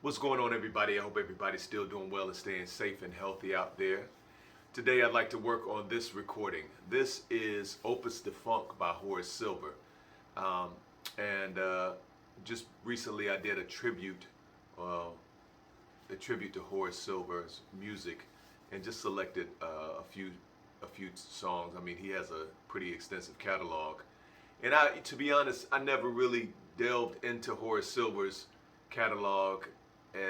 What's going on, everybody? I hope everybody's still doing well and staying safe and healthy out there. Today I'd like to work on this recording. This is Opus De Funk by Horace Silver. And just recently I did a tribute to Horace Silver's music and just selected a few songs. I mean, he has a pretty extensive catalog. And to be honest, I never really delved into Horace Silver's catalog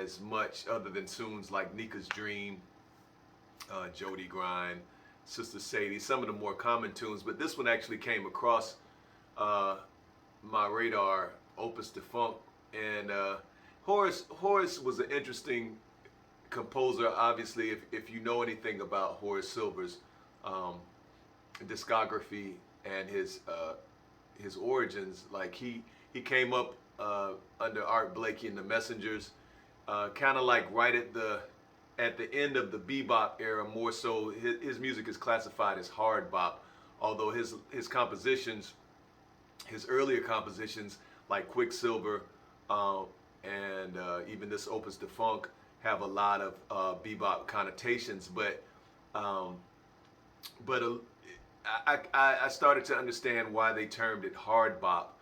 as much, other than tunes like Nika's Dream, Jody Grind, Sister Sadie, some of the more common tunes. But this one actually came across my radar, Opus De Funk. And Horace was an interesting composer. Obviously, if you know anything about Horace Silver's discography and his origins, like he came up under Art Blakey and the Messengers, kind of like right at the end of the bebop era. More so, his music is classified as hard bop, although his compositions, his earlier compositions like Quicksilver and even this Opus De Funk have a lot of bebop connotations. But I started to understand why they termed it hard bop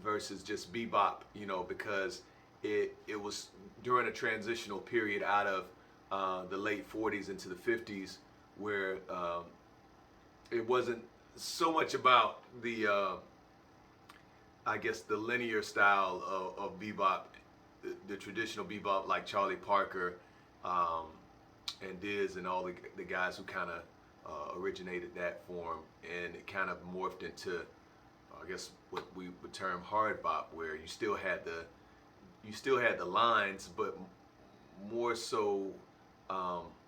versus just bebop, because it was during a transitional period out of the late 40s into the 50s, where it wasn't so much about the I guess the linear style of bebop, the traditional bebop like Charlie Parker and Diz and all the guys who kind of originated that form, and it kind of morphed into, I guess, what we would term hard bop, where you still had the lines, but more so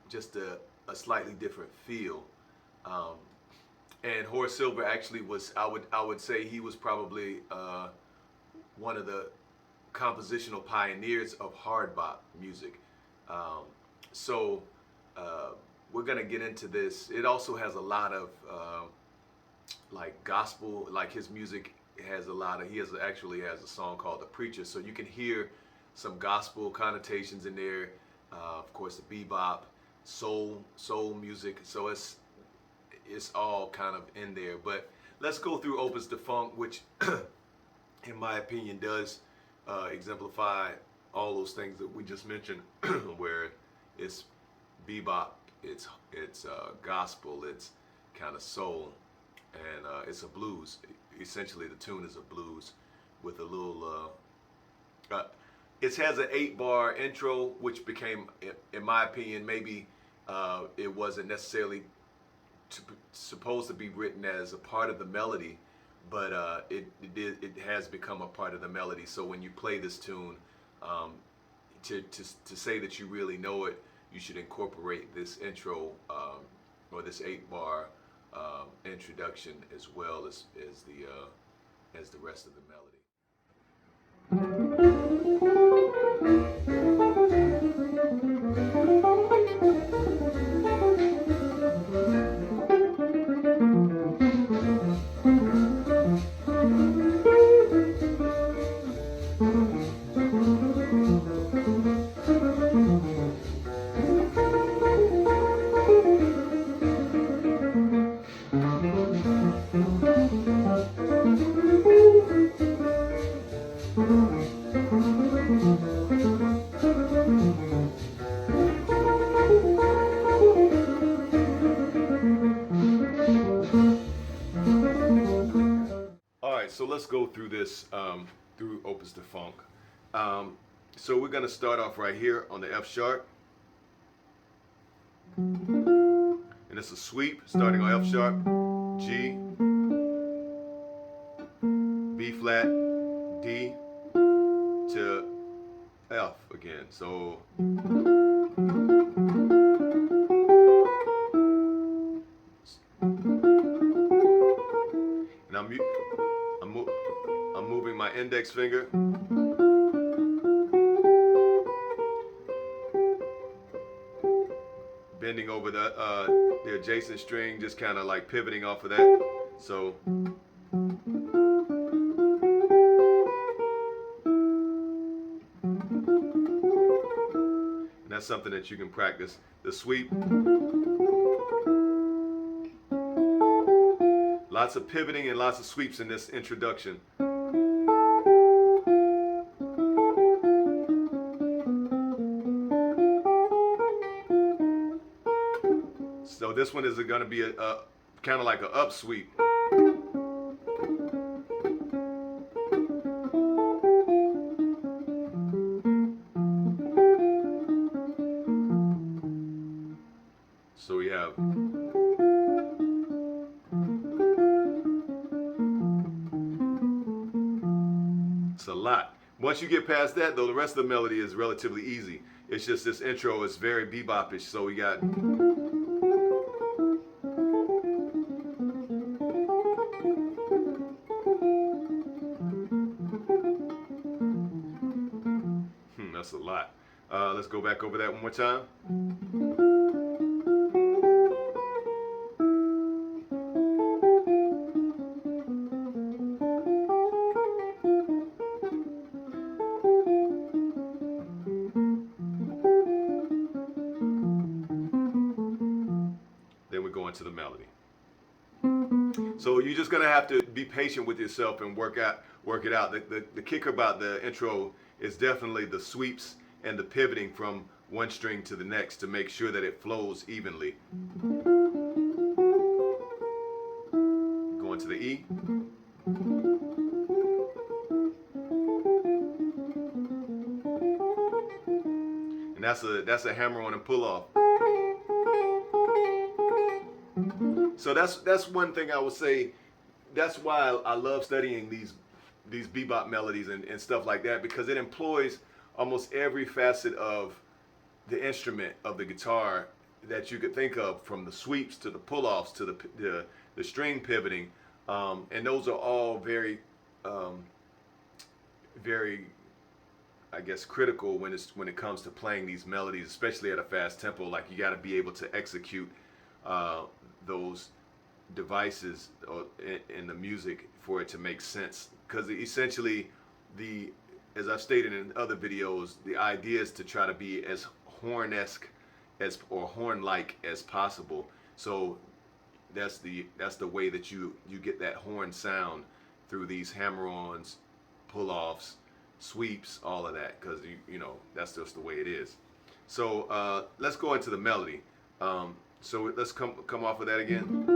just a slightly different feel. And Horace Silver actually was, I would say he was probably one of the compositional pioneers of hard bop music. So we're gonna get into this. It also has a lot of like gospel, like his music has a lot of, actually has a song called The Preacher, so you can hear some gospel connotations in there. Of course, the bebop, soul music, so it's all kind of in there. But let's go through Opus De Funk, which in my opinion does exemplify all those things that we just mentioned, where it's bebop, it's gospel, it's kind of soul, and it's a blues. Essentially, the tune is a blues with a little. It has an 8-bar intro, which became, in my opinion, maybe it wasn't necessarily supposed to be written as a part of the melody, but it has become a part of the melody. So when you play this tune, to say that you really know it, you should incorporate this intro or this 8-bar introduction, as well as the rest of the melody. So let's go through this, through Opus De Funk. So we're going to start off right here on the F sharp. And it's a sweep starting on F sharp, G, B flat, D to F again. So and I'm moving my index finger bending over the adjacent string, just kind of like pivoting off of that. So that's something that you can practice. The sweep. Lots of pivoting and lots of sweeps in this introduction. So this one is going to be a kind of like an up sweep. So we have it's a lot. Once you get past that, though, the rest of the melody is relatively easy. It's just this intro is very bebopish. So we got that's a lot. Let's go back over that one more time. Then we go into the melody. So you're just gonna have to be patient with yourself and work it out. The kicker about the intro is definitely the sweeps and the pivoting from one string to the next to make sure that it flows evenly. Going to the E. And that's a hammer on and pull off. So that's one thing I would say. That's why I love studying these bebop melodies and stuff like that, because it employs almost every facet of the instrument of the guitar that you could think of, from the sweeps to the pull-offs to the string pivoting, and those are all very very, I guess, critical when it comes to playing these melodies, especially at a fast tempo. Like, you got to be able to execute those devices in the music for it to make sense, because essentially as I've stated in other videos, the idea is to try to be as horn-esque or horn-like as possible. So that's the way that you get that horn sound through these hammer-ons, pull-offs, sweeps, all of that, because you know that's just the way it is. So let's go into the melody. So let's come off of that again.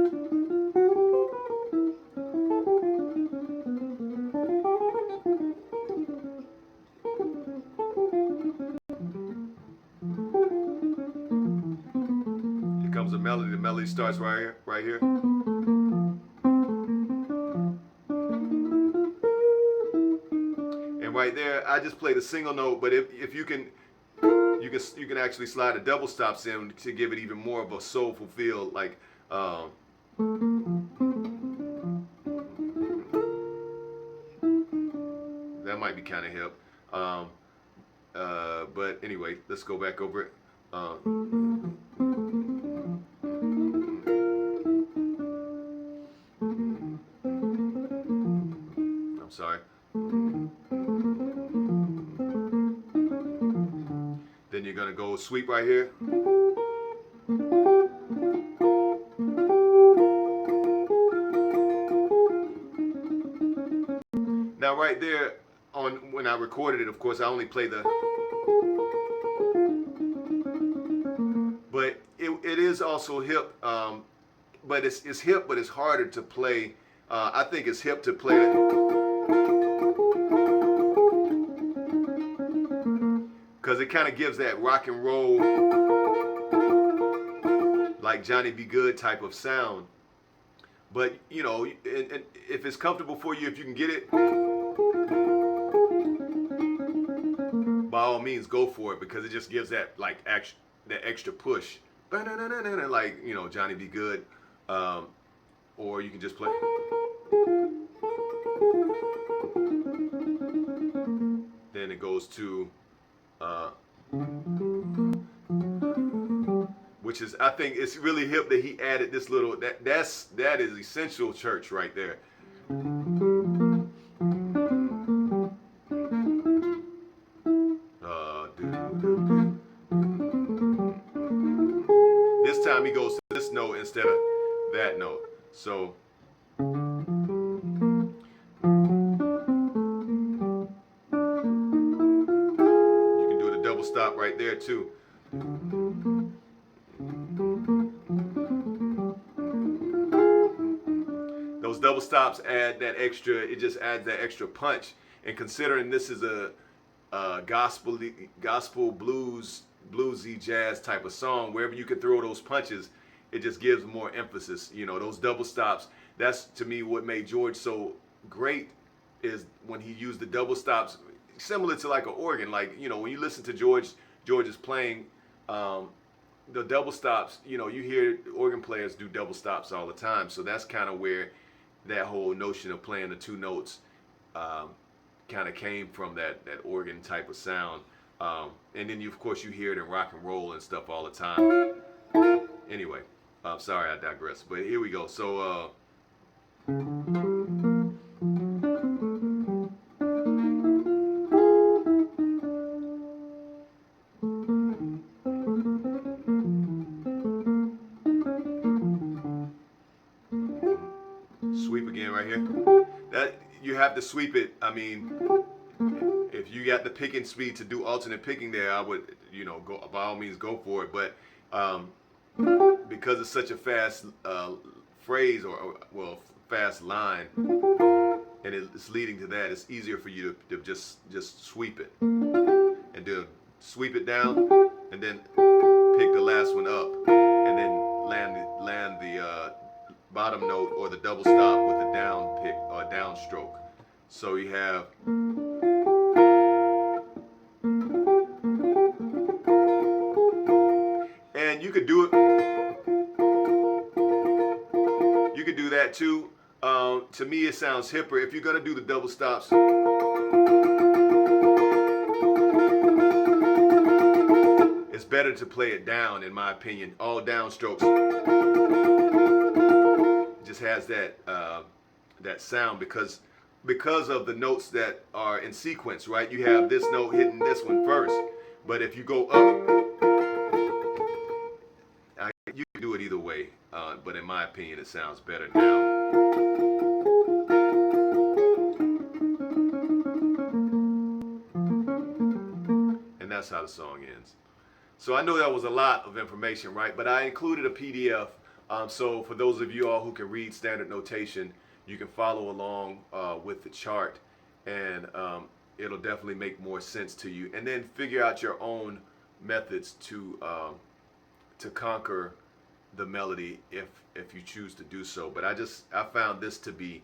Here comes the melody. The melody starts right here. And right there, I just played a single note, but if you can actually slide the double stops in to give it even more of a soulful feel, like that might be kind of hip. But anyway, let's go back over it. I'm sorry. Then you're gonna go sweep right here. Now right there, when I recorded it, of course, I only play the, but it is also hip, but it's hip, but it's harder to play. I think it's hip to play it, because it kind of gives that rock and roll, like Johnny B. Good type of sound. But you know, and if it's comfortable for you, if you can get it, by all means, go for it, because it just gives that like that extra push, like, you know, Johnny B. Good, or you can just play. Then it goes to, which is, I think it's really hip that he added this little, that is essential church right there. dummy goes to this note instead of that note. So you can do the double stop right there too. Those double stops add that extra, it just adds that extra punch. And considering this is a gospel bluesy jazz type of song, wherever you can throw those punches, it just gives more emphasis. You know, those double stops, that's to me what made George so great, is when he used the double stops, similar to like an organ. Like, you know, when you listen to George's playing, the double stops, you know, you hear organ players do double stops all the time. So that's kind of where that whole notion of playing the two notes kind of came from, that organ type of sound. And then of course you hear it in rock and roll and stuff all the time. Anyway, sorry, I digress, but here we go. So sweep again right here. That you have to sweep it. I mean, if you got the picking speed to do alternate picking there, I would, you know, go, by all means go for it. But because it's such a fast phrase, or well, fast line, and it's leading to that, it's easier for you to just sweep it, and then sweep it down, and then pick the last one up, and then land the bottom note or the double stop with the down pick or downstroke. So you have and you could do it. You could do that too. To me, it sounds hipper. If you're gonna do the double stops, it's better to play it down, in my opinion. All downstrokes just has that that sound because of the notes that are in sequence, right? You have this note hitting this one first, but if you go up, you can do it either way. But in my opinion, it sounds better now. And that's how the song ends. So I know that was a lot of information, right? But I included a PDF. So for those of you all who can read standard notation, you can follow along with the chart, and it'll definitely make more sense to you. And then figure out your own methods to conquer the melody if you choose to do so. But I found this to be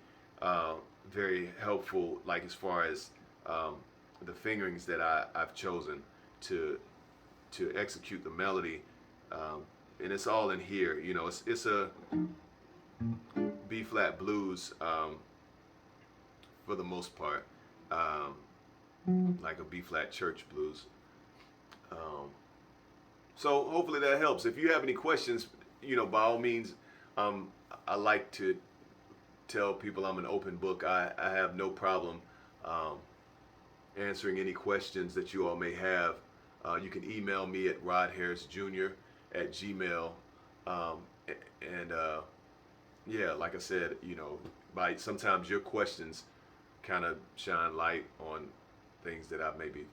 very helpful, like as far as the fingerings that I've chosen to execute the melody, and it's all in here. You know, it's a B flat blues for the most part, like a B flat church blues. So hopefully that helps. If you have any questions, you know, by all means, I like to tell people I'm an open book. I have no problem answering any questions that you all may have. You can email me at rodharrisjr@gmail. Yeah, like I said, you know, sometimes your questions kind of shine light on things that I maybe